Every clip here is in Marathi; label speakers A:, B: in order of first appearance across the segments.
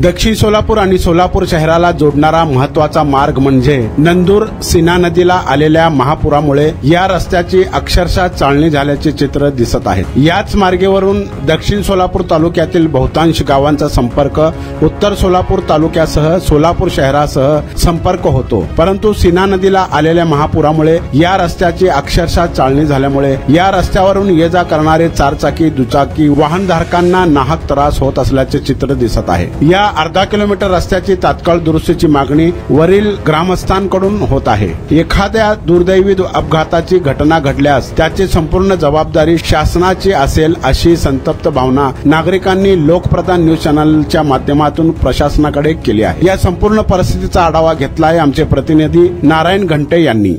A: दक्षिण सोलापूर आणि सोलापूर शहराला जोडणारा महत्त्वाचा मार्ग म्हणजे नंदूर सीना नदीला आलेल्या महापुरामुळे या रस्त्याची अक्षरशः चाळणी झाल्याचे चित्र दिसत आहे। याच मार्गावरून दक्षिण सोलापूर तालुक्यातील बहुतांश गावांचा संपर्क उत्तर सोलापूर तालुक्यासह सोलापूर शहरासह संपर्क होतो, परंतु सीना नदीला आलेल्या महापुरामुळे या रस्त्याची अक्षरशः चाळणी झाल्यामुळे या रस्त्यावरून ये जा करणारे चारचाकी दुचाकी वाहनधारकांना नाहक त्रास होत असल्याचे चित्र दिसत आहे। या अर्धा किलोमीटर रस्त्याची तात्काळ दुरुस्तीची मागणी वरील ग्रामस्थांकडून होत आहे। एखाद्या दुर्दैवी अपघाताची घटना घडल्यास त्याची संपूर्ण जबाबदारी शासनाची असेल अशी संतप्त भावना नागरिकांनी लोकप्रधान न्यूज चॅनलच्या माध्यमातून प्रशासनाकडे केली आहे। या संपूर्ण परिस्थितीचा आढावा घेतलाय आमचे प्रतिनिधी नारायण घंटे यांनी।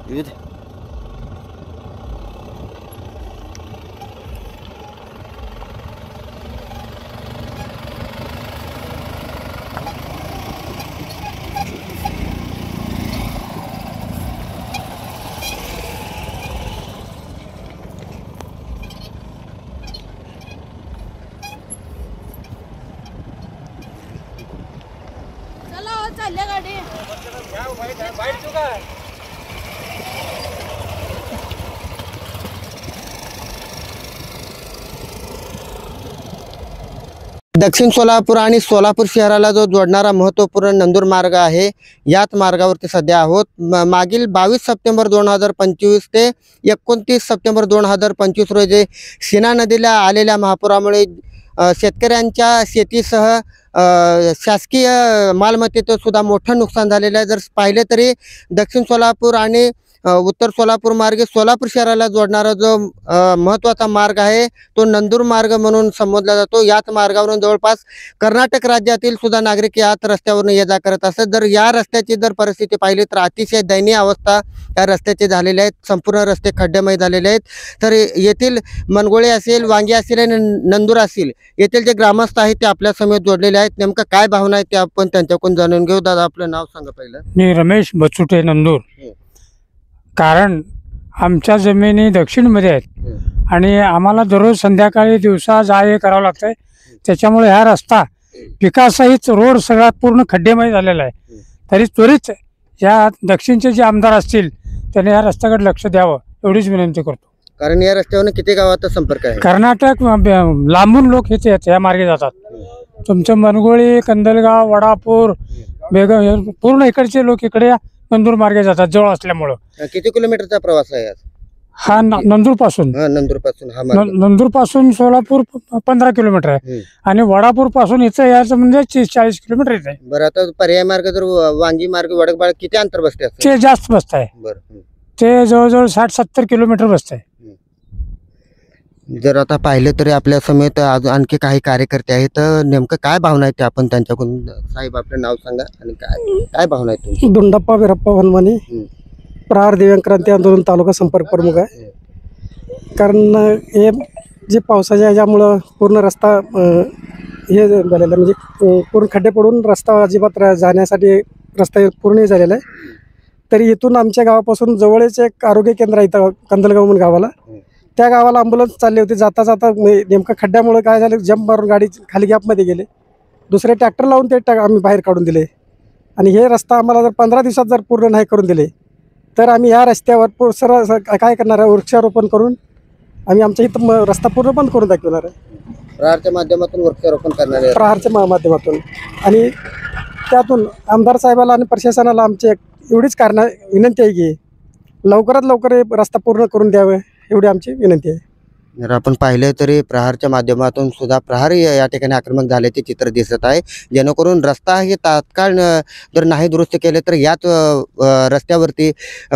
B: Good.
C: चला चालल्या गाडी बाहेर चुका
B: दक्षिण सोलापूर आणि सोलापूर शहराला जो जोडणारा महत्त्वपूर्ण नंदूर मार्ग आहे, याच मार्गावरती सध्या आहोत। मागील 22 सप्टेंबर 2025 ते 29 सप्टेंबर 2025 रोजी सीना नदीला आलेल्या महापुरामुळे शेतकऱ्यांच्या शेतीसह शासकीय मालमत्तेचं सुद्धा मोठं नुकसान झालेलं आहे। जर पाहिले तरी दक्षिण सोलापूर आणि उत्तर सोलापूर मार्गे सोलापूर शहराला जोडणारा जो महत्त्वाचा मार्ग आहे तो नंदूर मार्ग म्हणून संबोधला जातो। याच मार्गावरून जवळपास कर्नाटक राज्यातील सुद्धा नागरिक याच रस्त्यावरून ये जा करत असतात। जर या रस्त्याची जर परिस्थिती पाहिली तर अतिशय दयनीय अवस्था या रस्त्याची झालेली आहे। संपूर्ण रस्ते खड्डेमय झालेले आहेत। तर येथील मनगोळे असेल, वांगी असेल आणि नंदूर असेल, येथील जे ग्रामस्थ आहेत ते आपल्या समेत जोडलेले आहेत। नेमकं काय भावना आहे ते आपण त्यांच्याकडून जाणून घेऊ। दादा, आपलं नाव सांगा पहिलं।
D: मी रमेश बचुटे, नंदूर। कारण आमच्या जमिनी दक्षिणमध्ये आहेत आणि आम्हाला दररोज संध्याकाळी दिवसा जा ये करावं लागतंय। त्याच्यामुळे हा रस्ता विकासहित रोड सगळा पूर्ण खड्डेमय झालेला आहे। तरी त्वरित या दक्षिणचे जे आमदार असतील त्यांनी या रस्त्याकडे लक्ष द्यावं एवढीच विनंती करतो।
B: कारण या रस्त्यावर किती गावांचा संपर्क आहे?
D: कर्नाटक लांबून लोक इथे या मार्गे जातात। तुमचं मनगोळी, कंदलगाव, वडापूर, बेगम पूर्ण इकडचे लोक इकडे नंदूर मार्गे जातात जवळ असल्यामुळं।
B: किती किलोमीटरचा प्रवास आहे?
D: हा नंदूर पासून
B: नंदूर पासून हा मार्ग.
D: नंदूर पासून सोलापूर 15 किलोमीटर आहे आणि वडापूर पासून इथं यायचं म्हणजे 40 किलोमीटर येत आहे.
B: बरं, आता पर्याय मार्ग जर वांगी मार्ग वडकबाळ किती अंतर बसते असं?
D: ते जास्त बसत आहे.
B: बरं.
D: ते जवळजवळ 60-70 किलोमीटर बसत आहे.
B: जर आता पाहिलं तरी आपल्या समेत आणखी काही कार्यकर्ते आहेत, तर नेमकं काय भावना आहे ते आपण त्यांच्याकडून. साहेब आपलं नाव सांगा आणि काय काय भावना आहे तुमची?
E: दुंडप्पा वीरप्पा वनमाने, प्रहार दिव्यांग क्रांती आंदोलन तालुका संपर्क प्रमुख आहे. कारण हे जे पावसाच्या ह्याच्यामुळं पूर्ण रस्ता हे झालेला आहे, म्हणजे पूर्ण खड्डे पडून रस्ता अजिबात जाण्यासाठी रस्ता पूर्ण हे झालेला आहे. तरी इथून आमच्या गावापासून जवळच एक आरोग्य केंद्र आहे इथं कंदलगाव म्हणून गावाला. त्या गावाला ॲम्ब्युलन्स चालली होती. जाता जाता नेमकं खड्ड्यामुळे काय झालं, जंप मारून गाडी खाली गॅपमध्ये गेले. दुसरे ट्रॅक्टर लावून ते आम्ही बाहेर काढून दिले. आणि हे रस्ता आम्हाला जर 15 दिवसात जर पूर्ण नाही करून दिले तर आम्ही ह्या रस्त्यावर सरळ काय करणार आहे, वृक्षारोपण करून आम्ही आमच्या इथं रस्ता पूर्ण बंद करून दाखवणार आहे.
B: प्रहारच्या माध्यमातून वृक्षारोपण करणार आहे.
E: प्रहारच्या माध्यमातून. आणि त्यातून आमदार साहेबाला आणि प्रशासनाला आमची एवढीच विनंती आहे की लवकरात लवकर हे रस्ता पूर्ण करून द्यावे, एवढी आमची विनंती आहे.
B: जर आपण पाहिलं तरी प्रहारच्या माध्यमातून सुद्धा प्रहार या ठिकाणी आक्रमक झाल्याचे चित्र दिसत आहे. जेणेकरून रस्ता हे तात्काळ जर नाही दुरुस्त केले तर याच रस्त्यावरती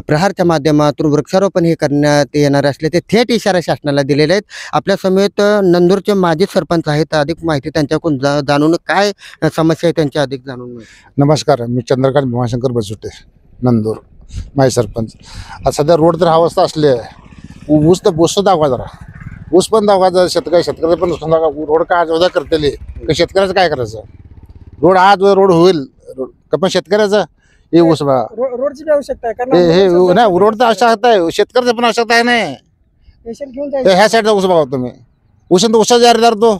B: प्रहारच्या माध्यमातून वृक्षारोपण हे करण्यात येणार असल्याचे थेट इशारा शासनाला दिलेले आहेत. आपल्या समेत नंदूरचे माजी सरपंच आहेत. अधिक माहिती त्यांच्याकडून जाणून काय समस्या आहे त्यांच्या अधिक जाणून.
F: नमस्कार, मी चंद्रकांत भीमाशंकर बसुटे, नंदूर, माजी सरपंच. आज सध्या रोड तर अवस्था असली आहे. ऊस तर ऊस दाखवा जरा, ऊस पण दाखवा. शेतकऱ्याचं पण नुकसान दाखवा. रोड काय आज उद्या करतेली शेतकऱ्याचं काय करायचं? रोड आज रोड होईल पण शेतकऱ्याचं हे ऊस बघा.
E: रोडची आवश्यकता आहे
F: हे नाही, रोड तर आवश्यकता आहे, शेतकऱ्याचं पण आवश्यकता आहे. नाही ह्या साईडचा ऊस बघा तुम्ही. ऊसा जारीदार तो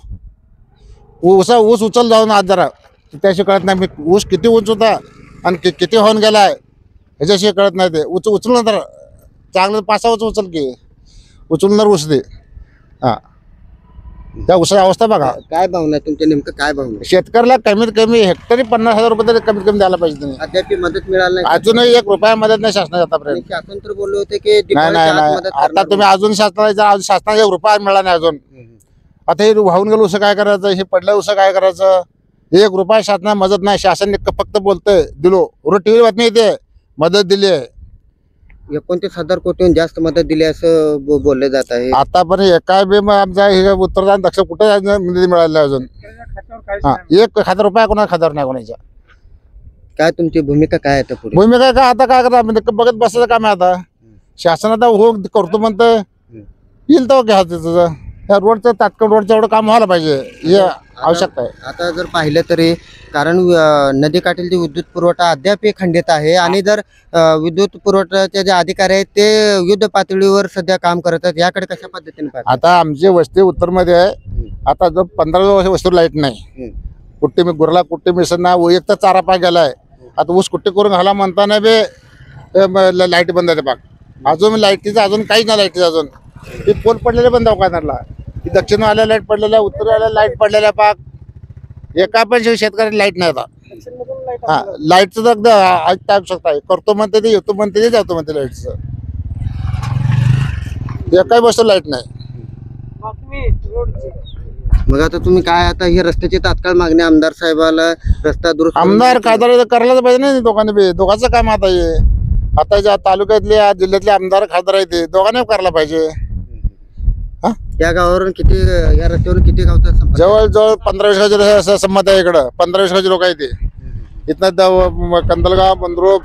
F: ऊस उचल जाऊन आज जरा त्याशी कळत नाही. ऊस किती उंच होता आणि किती होऊन गेलाय ह्याच्याशी कळत नाही. ते उचलून तर चांगलं 5-6 उचल की उचलून ऊस दे. हा, त्या ऊसाची अवस्था बघा.
B: काय भावना आहे तुमच्या, नेमकं काय भावना?
F: शेतकऱ्याला कमीत कमी हेक्टरी 50,000 रुपये तरी कमीत कमी द्यायला पाहिजे. तुम्ही
B: अद्याप मदत मिळाली नाही.
F: अजूनही 1 रुपया मदत नाही शासनाच्या आतापर्यंत.
B: शासन तर बोलले होते की
F: नाही आता तुम्ही अजून शासनाला 1 रुपया मिळाला नाही अजून. आता हे वाहून गेलं ऊस काय करायचं, हे पडलं ऊस काय करायचं? 1 रुपया शासनाला मदत नाही. शासन फक्त बोलतंय दिलो. रोज टीव्ही बातमी येते मदत दिली आहे.
B: 29,000 कोटीहून जास्त मदत दिली असं बोलले जात आहे.
F: आतापर्यंत एका बी आमचा हे उत्तरदान दक्ष कुठे निधी मिळाला अजून. हा, 1,000 रुपया कोणा खात्यावर नाही कोणाच्या.
B: काय तुमची भूमिका काय आहे पुढे?
F: भूमिका काय आता काय करता बघत बसायचं काम आहे. आता शासन आता हो करतो म्हणतं, येईल तर घ्या त्याचं. या रोडचं तात्काळ रोडचं एवढं काम व्हायला पाहिजे, हे आवश्यकता आहे.
B: आता जर पाहिलं तरी कारण नदीकाठील जे विद्युत पुरवठा अद्याप खंडित आहे आणि जर विद्युत पुरवठ्याचे जे अधिकारी आहेत ते युद्ध पातळीवर सध्या काम करत आहेत. याकडे कशा पद्धतीने पाहता?
F: आता आमची वस्ती उत्तरमध्ये आहे. आता जर 15 वर्ष वस्तीवर लाईट नाही. कुट्टी मी गुरला कुट्टी मिसळ ना एक तर चारा पाय गेलाय. आता ऊस कुट्टी करून घाला म्हणताना बे लाईट बंद आहे. पाक अजून लाईटीचं अजून काहीच नाही. लाईटीचं अजून ते पोल पडलेले बंद दवाखान्याला. दक्षिण आल्या लाईट पडलेल्या, उत्तर आल्या लाईट पडलेल्या. पाक एका पण शेतकऱ्याला लाईट नाही आता. हा, लाईटचं तर ऐकता शकता. करतो म्हणते ते, येतो म्हणते ते, जातो म्हणते. लाईटचं एकाही वस्तू लाईट नाही.
B: मग आता तुम्ही काय, आता ही रस्त्याची तात्काळ मागणी आमदार साहेबाला रस्ता दुरुस्त
F: आमदार खासदार करायलाच पाहिजे नाही. दोघांनी बी दोघांचं काम आता हे. आता ज्या तालुक्यातले जिल्ह्यातले आमदार खासदार आहेत ते दोघांनी करायला पाहिजे.
B: या गावावरून किती, या रस्त्यावरून किती गावचा संपर्क?
F: जवळजवळ 15-20 गावचे संमत आहे. इकडं 15-20 गावचे लोक आहेत ते. इथनं कंदलगाव, मंद्रुप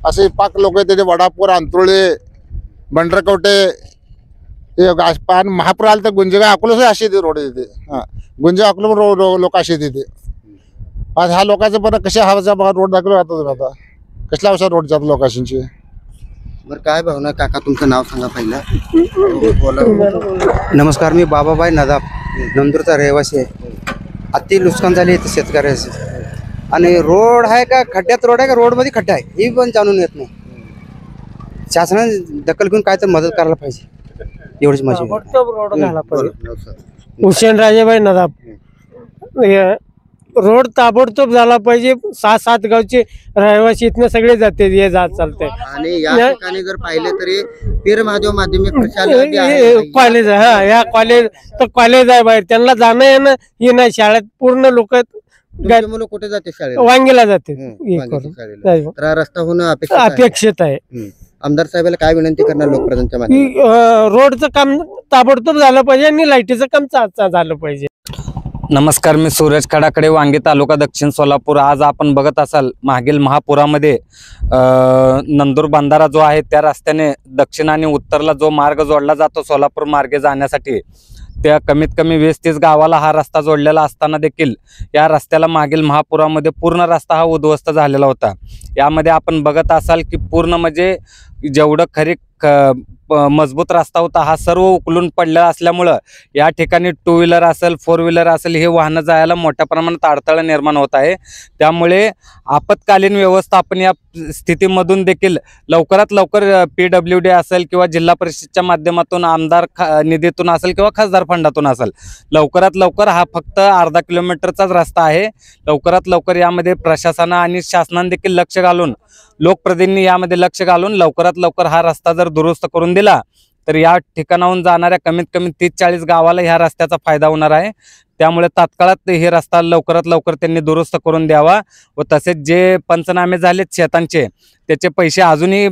F: असे पाक लोक आहेत. त्याचे वडापूर, अंतुळे, बंडरकवटे, पान महापूर आलं तर गुंजेगाव अकोला अशी येते रोड येते. हा, गुंजे अकोला लोक अशी येते. आज ह्या लोकांचं पण कशा हवाचा बघा रोड दाखवला जातो तुम्ही. आता कसल्या अवशा रोड जातो लोकांशी.
B: बरं काय भावना काका, तुमचं नाव सांगा पहिलं.
G: नमस्कार, मी बाबाबाई नदाब, नंदूरचा रहिवासी आहे. अति नुकसान झाले इथे शेतकऱ्याचे. आणि रोड आहे का खड्ड्यात रोड आहे का रोडमध्ये खड्डा आहे हे पण जाणून येत नाही. शासनाने दखल घेऊन काय तर मदत करायला पाहिजे, एवढीच माझी.
E: रोड झाला पाहिजे. हुसेन राजेबाई नदाब, रोड ताबडतोब झाला पाहिजे. 6-7 गावचे रहिवासी इथनं सगळे जाते हे जात चालते.
B: आणि या ठिकाणी जर पाहिले तरी पीर महादेव माध्यमिक प्रशाला जे आहे,
E: कॉलेज आहे, हा या कॉलेज आहे बाहेर, त्यांना जाणं येणं हे नाही. शाळेत पूर्ण लोक
B: तुमचे मुलं कुठे जाते शाळेला?
E: वांगीला जाते.
B: वांगीच्या शाळेला. तर हा रस्ता होणं
E: अपेक्षित आहे.
B: आमदार साहेबाला काय विनंती करणार लोकप्रतिनिधीच्या माध्यमातून?
E: रोडचं काम ताबडतोब झालं पाहिजे आणि लाईटीचं काम झालं पाहिजे.
H: नमस्कार, मी सूरज खडाकडे, वांगी तालुका, दक्षिण सोलापूर. आज आपण बघत असाल मागील महापुरामध्ये नंदूर बंधारा जो आहे त्या रस्त्याने दक्षिण आणि उत्तरला जो मार्ग जोडला जातो सोलापूर मार्गे जाण्यासाठी, त्या कमीत कमी 20-30 गावाला हा रस्ता जोडलेला असताना देखील या रस्त्याला मागील महापुरामध्ये पूर्ण रस्ता हा उद्ध्वस्त झालेला होता. यामध्ये आपण बघत असाल की पूर्ण म्हणजे जेवढं खरी मजबूत रस्ता होता हा सर्व उकलून पडलेला असल्यामुळं या ठिकाणी 2 व्हीलर असेल, 4 व्हीलर असेल, हे वाहनं जायला मोठ्या प्रमाणात अडथळा निर्माण होत आहे. त्यामुळे आपत्कालीन व्यवस्थापन या स्थितीमधून देखील लवकरात लवकर PWD असेल किंवा जिल्हा परिषदच्या माध्यमातून, आमदार निधीतून असेल किंवा खासदार फंडातून असेल, लवकरात लवकर हा फक्त अर्धा किलोमीटरचाच रस्ता आहे. लवकरात लवकर यामध्ये प्रशासनानं आणि शासनाने देखील लक्ष घालून, लोकप्रतिनिधी यामध्ये लक्ष घालून लवकरात लवकर हा रस्ता जर दुरुस्त करून दिला तर या ठिकाणाहून जाणाऱ्या कमीत कमी 30-40 गावाला ह्या रस्त्याचा फायदा होणार आहे. त्यामुळे तात्काळात हे रस्ता लवकरात लवकर त्यांनी दुरुस्त करून द्यावा व तसेच जे पंचनामे झालेत शेतांचे त्याचे पैसे अजूनही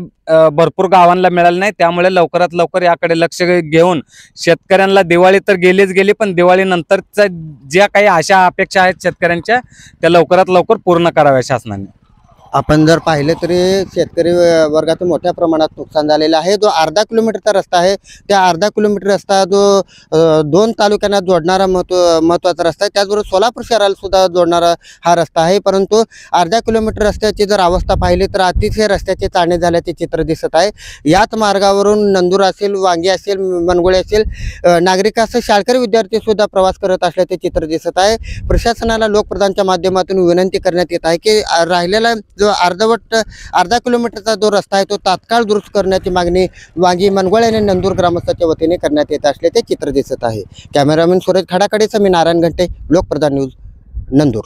H: भरपूर गावांना मिळाले नाही. त्यामुळे लवकरात लवकर याकडे लक्ष घेऊन शेतकऱ्यांना, दिवाळी तर गेलीच गेली, पण दिवाळीनंतरच्या ज्या काही आशा अपेक्षा आहेत शेतकऱ्यांच्या त्या लवकरात लवकर पूर्ण कराव्या शासनाने.
B: आपण जर पाहिलं तरी शेतकरी वर्गाचं मोठ्या प्रमाणात नुकसान झालेलं आहे. जो अर्धा किलोमीटरचा रस्ता आहे, त्या अर्धा किलोमीटर रस्ता जो 2 तालुक्यांना जोडणारा महत्त्वाचा रस्ता आहे. त्याचबरोबर सोलापूर शहराला सुद्धा जोडणारा हा रस्ता आहे. परंतु अर्ध्या किलोमीटर रस्त्याची जर अवस्था पाहिली तर अतिशय रस्त्याचे चाळणे झाल्याचे चित्र दिसत आहे. याच मार्गावरून नंदूर असेल, वांगी असेल, मनगोळे असेल, नागरिकांसह शाळकरी विद्यार्थी सुद्धा प्रवास करत असल्याचे चित्र दिसत आहे. प्रशासनाला लोकप्रधानच्या माध्यमातून विनंती करण्यात येत आहे की राहिलेला जो अर्धा किलोमीटरचा जो रस्ता आहे तो तात्काळ दुरुस्त करण्याची मागणी वांगी, मनगोळे आणि नंदूर ग्रामस्थांच्या वतीने करण्यात येत असल्याचे चित्र दिसत आहे. कॅमेरामॅन सूरज खडाकडेचा मी नारायण घंटे, लोकप्रधान न्यूज, नंदूर.